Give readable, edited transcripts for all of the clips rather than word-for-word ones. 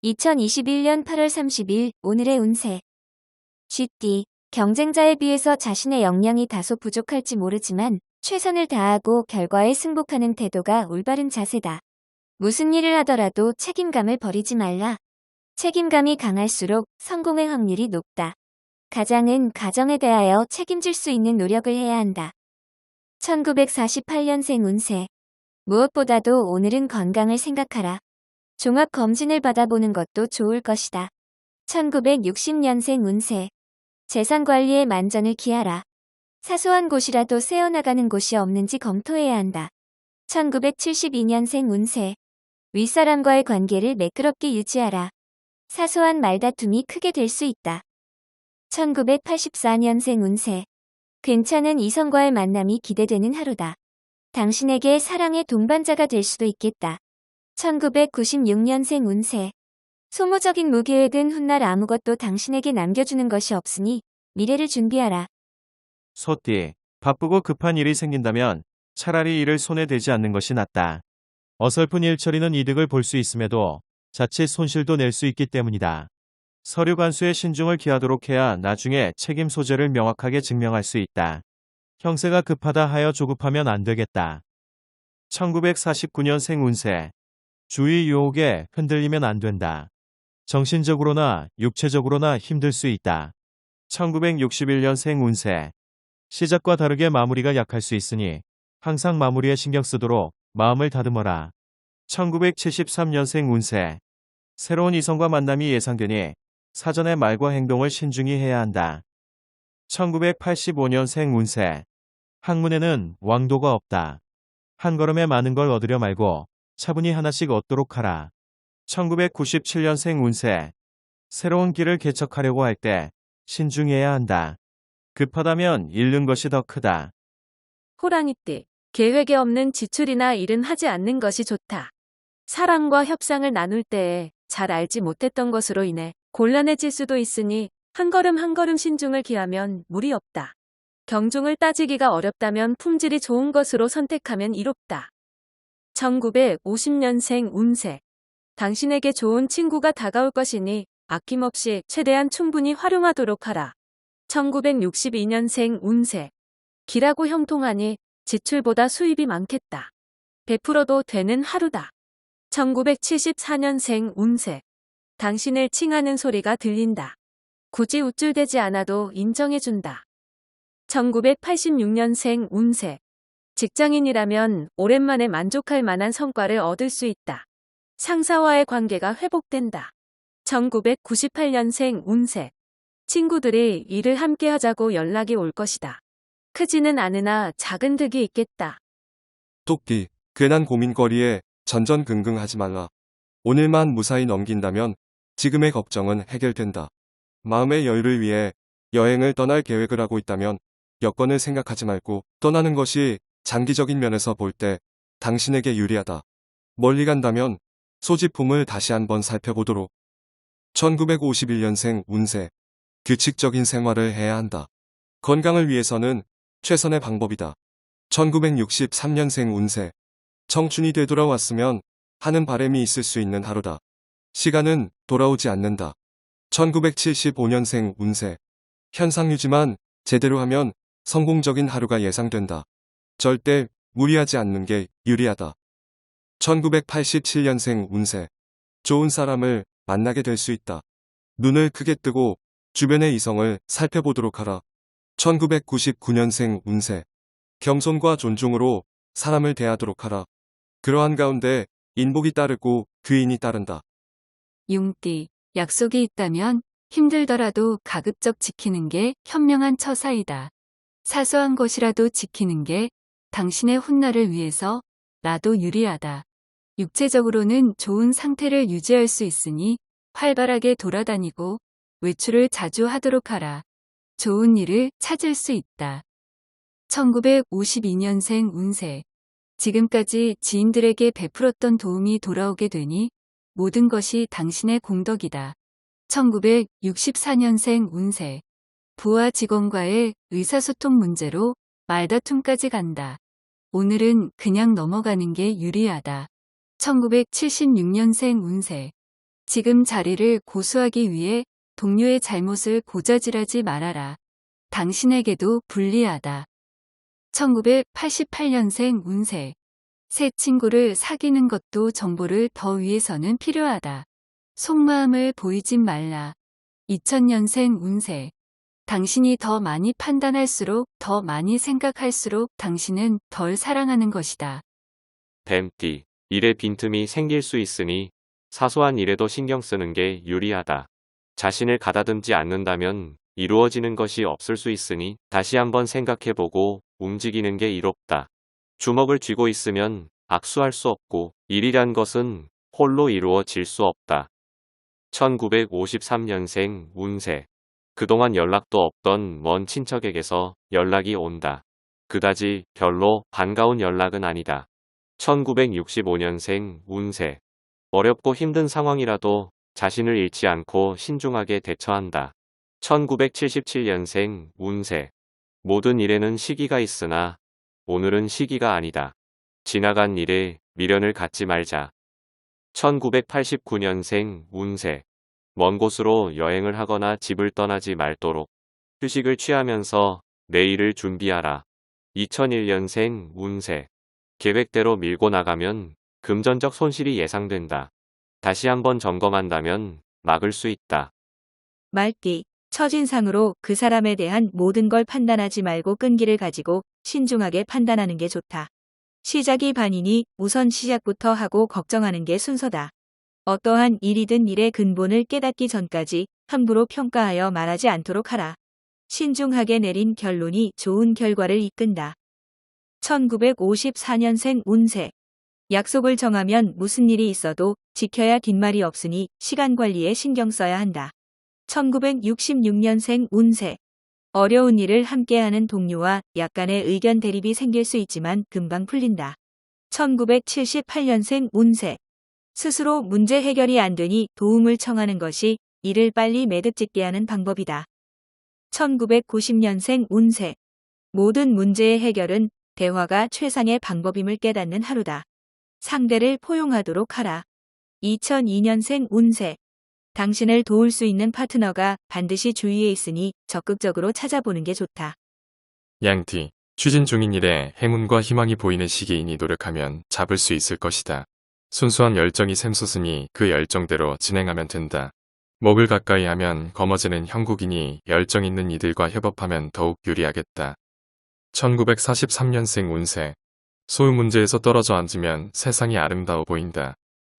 2021년 8월 30일 오늘의 운세. 쥐띠. 경쟁자에 비해서 자신의 역량이 다소 부족할지 모르지만 최선을 다하고 결과에 승복하는 태도가 올바른 자세다. 무슨 일을 하더라도 책임감을 버리지 말라. 책임감이 강할수록 성공의 확률이 높다. 가장은 가정에 대하여 책임질 수 있는 노력을 해야 한다. 1948년생 운세. 무엇보다도 오늘은 건강을 생각하라. 종합검진을 받아보는 것도 좋을 것이다. 1960년생 운세. 재산관리에 만전을 기하라. 사소한 곳이라도 새어나가는 곳이 없는지 검토해야 한다. 1972년생 운세. 윗사람과의 관계를 매끄럽게 유지하라. 사소한 말다툼이 크게 될 수 있다. 1984년생 운세. 괜찮은 이성과의 만남이 기대되는 하루다. 당신에게 사랑의 동반자가 될 수도 있겠다. 1996년생 운세. 소모적인 무계획은 훗날 아무것도 당신에게 남겨주는 것이 없으니 미래를 준비하라. 소띠, 바쁘고 급한 일이 생긴다면 차라리 이를 손에 대지 않는 것이 낫다. 어설픈 일 처리는 이득을 볼 수 있음에도 자칫 손실도 낼 수 있기 때문이다. 서류 간수에 신중을 기하도록 해야 나중에 책임 소재를 명확하게 증명할 수 있다. 형세가 급하다 하여 조급하면 안 되겠다. 1949년생 운세. 주위 유혹에 흔들리면 안 된다. 정신적으로나 육체적으로나 힘들 수 있다. 1961년생 운세. 시작과 다르게 마무리가 약할 수 있으니 항상 마무리에 신경 쓰도록 마음을 다듬어라. 1973년생 운세. 새로운 이성과 만남이 예상되니 사전에 말과 행동을 신중히 해야 한다. 1985년생 운세. 학문에는 왕도가 없다. 한 걸음에 많은 걸 얻으려 말고 차분히 하나씩 얻도록 하라. 1997년생 운세. 새로운 길을 개척하려고 할 때 신중해야 한다. 급하다면 잃는 것이 더 크다. 호랑이띠. 계획에 없는 지출이나 일은 하지 않는 것이 좋다. 사람과 협상을 나눌 때에 잘 알지 못했던 것으로 인해 곤란해질 수도 있으니 한 걸음 한 걸음 신중을 기하면 무리 없다. 경중을 따지기가 어렵다면 품질이 좋은 것으로 선택하면 이롭다. 1950년생 운세. 당신에게 좋은 친구가 다가올 것이니 아낌없이 최대한 충분히 활용하도록 하라. 1962년생 운세. 길하고 형통하니 지출보다 수입이 많겠다. 베풀어도 되는 하루다. 1974년생 운세. 당신을 칭하는 소리가 들린다. 굳이 우쭐대지 않아도 인정해준다. 1986년생 운세. 직장인이라면 오랜만에 만족할 만한 성과를 얻을 수 있다. 상사와의 관계가 회복된다. 1998년생 운세. 친구들이 일을 함께 하자고 연락이 올 것이다. 크지는 않으나 작은 득이 있겠다. 토끼, 괜한 고민거리에 전전긍긍하지 말라. 오늘만 무사히 넘긴다면 지금의 걱정은 해결된다. 마음의 여유를 위해 여행을 떠날 계획을 하고 있다면 여건을 생각하지 말고 떠나는 것이 장기적인 면에서 볼 때 당신에게 유리하다. 멀리 간다면 소지품을 다시 한번 살펴보도록. 1951년생 운세. 규칙적인 생활을 해야 한다. 건강을 위해서는 최선의 방법이다. 1963년생 운세. 청춘이 되돌아왔으면 하는 바람이 있을 수 있는 하루다. 시간은 돌아오지 않는다. 1975년생 운세. 현상유지만 제대로 하면 성공적인 하루가 예상된다. 절대 무리하지 않는 게 유리하다. 1987년생 운세. 좋은 사람을 만나게 될 수 있다. 눈을 크게 뜨고 주변의 이성을 살펴보도록 하라. 1999년생 운세. 겸손과 존중으로 사람을 대하도록 하라. 그러한 가운데 인복이 따르고 귀인이 따른다. 용띠. 약속이 있다면 힘들더라도 가급적 지키는 게 현명한 처사이다. 사소한 것이라도 지키는 게 당신의 훗날을 위해서라도 유리하다. 육체적으로는 좋은 상태를 유지할 수 있으니 활발하게 돌아다니고 외출을 자주 하도록 하라. 좋은 일을 찾을 수 있다. 1952년생 운세. 지금까지 지인들에게 베풀었던 도움이 돌아오게 되니 모든 것이 당신의 공덕이다. 1964년생 운세. 부하 직원과의 의사소통 문제로 말다툼까지 간다. 오늘은 그냥 넘어가는 게 유리하다. 1976년생 운세. 지금 자리를 고수하기 위해 동료의 잘못을 고자질하지 말아라. 당신에게도 불리하다. 1988년생 운세. 새 친구를 사귀는 것도 정보를 더 위해서는 필요하다. 속마음을 보이진 말라. 2000년생 운세. 당신이 더 많이 판단할수록, 더 많이 생각할수록 당신은 덜 사랑하는 것이다. 뱀띠, 일에 빈틈이 생길 수 있으니 사소한 일에도 신경 쓰는 게 유리하다. 자신을 가다듬지 않는다면 이루어지는 것이 없을 수 있으니 다시 한번 생각해보고 움직이는 게 이롭다. 주먹을 쥐고 있으면 악수할 수 없고 일이란 것은 홀로 이루어질 수 없다. 1953년생 운세. 그동안 연락도 없던 먼 친척에게서 연락이 온다. 그다지 별로 반가운 연락은 아니다. 1965년생 운세. 어렵고 힘든 상황이라도 자신을 잃지 않고 신중하게 대처한다. 1977년생 운세. 모든 일에는 시기가 있으나 오늘은 시기가 아니다. 지나간 일에 미련을 갖지 말자. 1989년생 운세. 먼 곳으로 여행을 하거나 집을 떠나지 말도록 휴식을 취하면서 내일을 준비하라. 2001년생 운세. 계획대로 밀고 나가면 금전적 손실이 예상된다. 다시 한번 점검한다면 막을 수 있다. 말띠, 첫인상으로 그 사람에 대한 모든 걸 판단하지 말고 끈기를 가지고 신중하게 판단하는 게 좋다. 시작이 반이니 우선 시작부터 하고 걱정하는 게 순서다. 어떠한 일이든 일의 근본을 깨닫기 전까지 함부로 평가하여 말하지 않도록 하라. 신중하게 내린 결론이 좋은 결과를 이끈다. 1954년생 운세. 약속을 정하면 무슨 일이 있어도 지켜야 뒷말이 없으니 시간 관리에 신경 써야 한다. 1966년생 운세. 어려운 일을 함께하는 동료와 약간의 의견 대립이 생길 수 있지만 금방 풀린다. 1978년생 운세. 스스로 문제 해결이 안 되니 도움을 청하는 것이 일을 빨리 매듭짓게 하는 방법이다. 1990년생 운세. 모든 문제의 해결은 대화가 최상의 방법임을 깨닫는 하루다. 상대를 포용하도록 하라. 2002년생 운세. 당신을 도울 수 있는 파트너가 반드시 주위에 있으니 적극적으로 찾아보는 게 좋다. 양띠, 추진 중인 일에 행운과 희망이 보이는 시기이니 노력하면 잡을 수 있을 것이다. 순수한 열정이 샘솟으니 그 열정대로 진행하면 된다. 목을 가까이 하면 거머쥐는 형국이니 열정 있는 이들과 협업하면 더욱 유리하겠다. 1943년생 운세. 소유 문제에서 떨어져 앉으면 세상이 아름다워 보인다.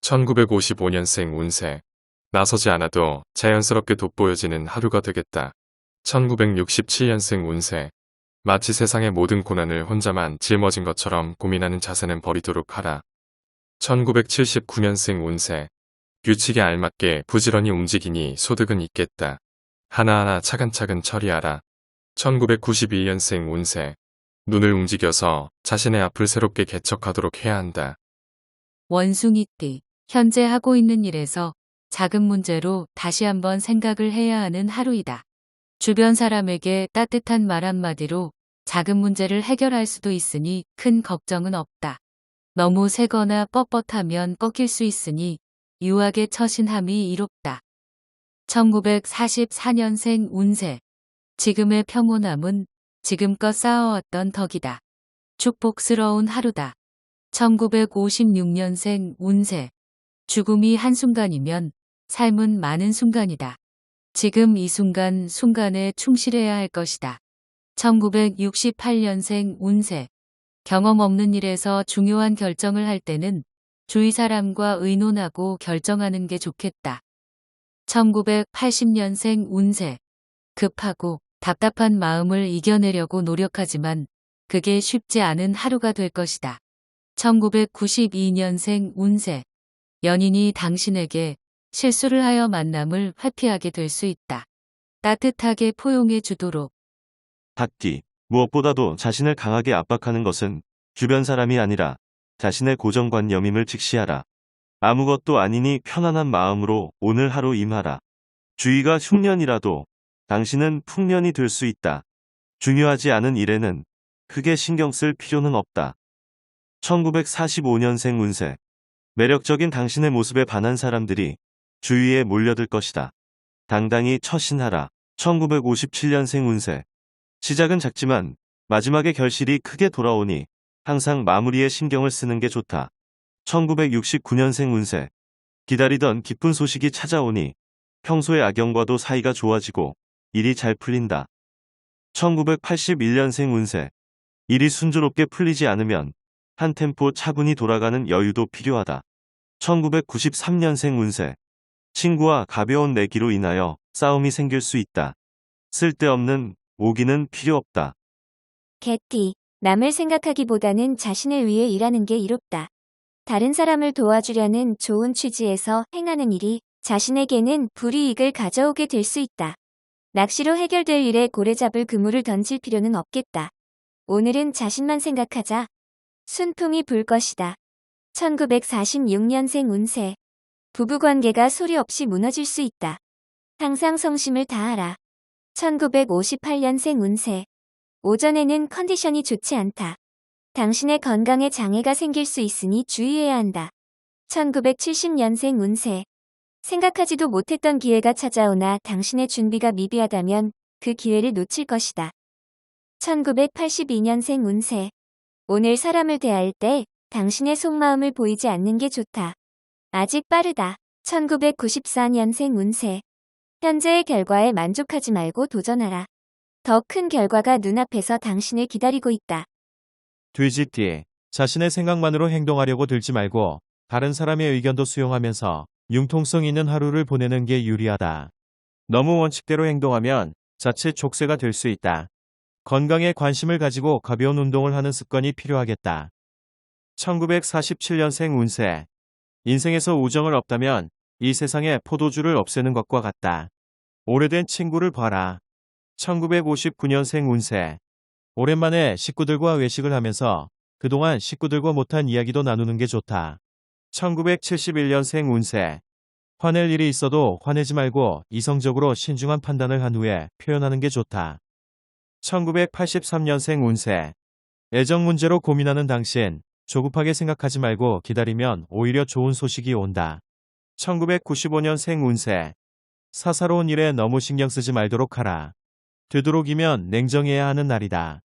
1955년생 운세. 나서지 않아도 자연스럽게 돋보여지는 하루가 되겠다. 1967년생 운세. 마치 세상의 모든 고난을 혼자만 짊어진 것처럼 고민하는 자세는 버리도록 하라. 1979년생 운세. 규칙에 알맞게 부지런히 움직이니 소득은 있겠다. 하나하나 차근차근 처리하라. 1992년생 운세. 눈을 움직여서 자신의 앞을 새롭게 개척하도록 해야 한다. 원숭이띠. 현재 하고 있는 일에서 작은 문제로 다시 한번 생각을 해야 하는 하루이다. 주변 사람에게 따뜻한 말 한마디로 작은 문제를 해결할 수도 있으니 큰 걱정은 없다. 너무 세거나 뻣뻣하면 꺾일 수 있으니 유하게 처신함이 이롭다. 1944년생 운세. 지금의 평온함은 지금껏 쌓아왔던 덕이다. 축복스러운 하루다. 1956년생 운세. 죽음이 한순간이면 삶은 많은 순간이다. 지금 이 순간 순간에 충실해야 할 것이다. 1968년생 운세. 경험 없는 일에서 중요한 결정을 할 때는 주위 사람과 의논하고 결정하는 게 좋겠다. 1980년생 운세. 급하고 답답한 마음을 이겨내려고 노력하지만 그게 쉽지 않은 하루가 될 것이다. 1992년생 운세. 연인이 당신에게 실수를 하여 만남을 회피하게 될 수 있다. 따뜻하게 포용해 주도록. 닭띠. 무엇보다도 자신을 강하게 압박하는 것은 주변 사람이 아니라 자신의 고정관념임을 직시하라. 아무것도 아니니 편안한 마음으로 오늘 하루 임하라. 주위가 흉년이라도 당신은 풍년이 될 수 있다. 중요하지 않은 일에는 크게 신경 쓸 필요는 없다. 1945년생 운세. 매력적인 당신의 모습에 반한 사람들이 주위에 몰려들 것이다. 당당히 처신하라. 1957년생 운세. 시작은 작지만 마지막에 결실이 크게 돌아오니 항상 마무리에 신경을 쓰는 게 좋다. 1969년생 운세. 기다리던 기쁜 소식이 찾아오니 평소의 악연과도 사이가 좋아지고 일이 잘 풀린다. 1981년생 운세. 일이 순조롭게 풀리지 않으면 한 템포 차분히 돌아가는 여유도 필요하다. 1993년생 운세. 친구와 가벼운 내기로 인하여 싸움이 생길 수 있다. 쓸데없는 오기는 필요 없다. 개띠, 남을 생각하기보다는 자신을 위해 일하는 게 이롭다. 다른 사람을 도와주려는 좋은 취지에서 행하는 일이 자신에게는 불이익을 가져오게 될 수 있다. 낚시로 해결될 일에 고래 잡을 그물을 던질 필요는 없겠다. 오늘은 자신만 생각하자. 순풍이 불 것이다. 1946년생 운세. 부부관계가 소리 없이 무너질 수 있다. 항상 성심을 다하라. 1958년생 운세. 오전에는 컨디션이 좋지 않다. 당신의 건강에 장애가 생길 수 있으니 주의해야 한다. 1970년생 운세. 생각하지도 못했던 기회가 찾아오나 당신의 준비가 미비하다면 그 기회를 놓칠 것이다. 1982년생 운세. 오늘 사람을 대할 때 당신의 속마음을 보이지 않는 게 좋다. 아직 빠르다. 1994년생 운세. 현재의 결과에 만족하지 말고 도전하라. 더 큰 결과가 눈앞에서 당신을 기다리고 있다. 돼지띠. 자신의 생각만으로 행동하려고 들지 말고 다른 사람의 의견도 수용하면서 융통성 있는 하루를 보내는 게 유리하다. 너무 원칙대로 행동하면 자칫 족쇄가 될 수 있다. 건강에 관심을 가지고 가벼운 운동을 하는 습관이 필요하겠다. 1947년생 운세. 인생에서 우정을 없다면 이 세상에 포도주를 없애는 것과 같다. 오래된 친구를 봐라. 1959년생 운세. 오랜만에 식구들과 외식을 하면서 그동안 식구들과 못한 이야기도 나누는 게 좋다. 1971년생 운세. 화낼 일이 있어도 화내지 말고 이성적으로 신중한 판단을 한 후에 표현하는 게 좋다. 1983년생 운세. 애정 문제로 고민하는 당신, 조급하게 생각하지 말고 기다리면 오히려 좋은 소식이 온다. 1995년생 운세. 사사로운 일에 너무 신경 쓰지 말도록 하라. 되도록이면 냉정해야 하는 날이다.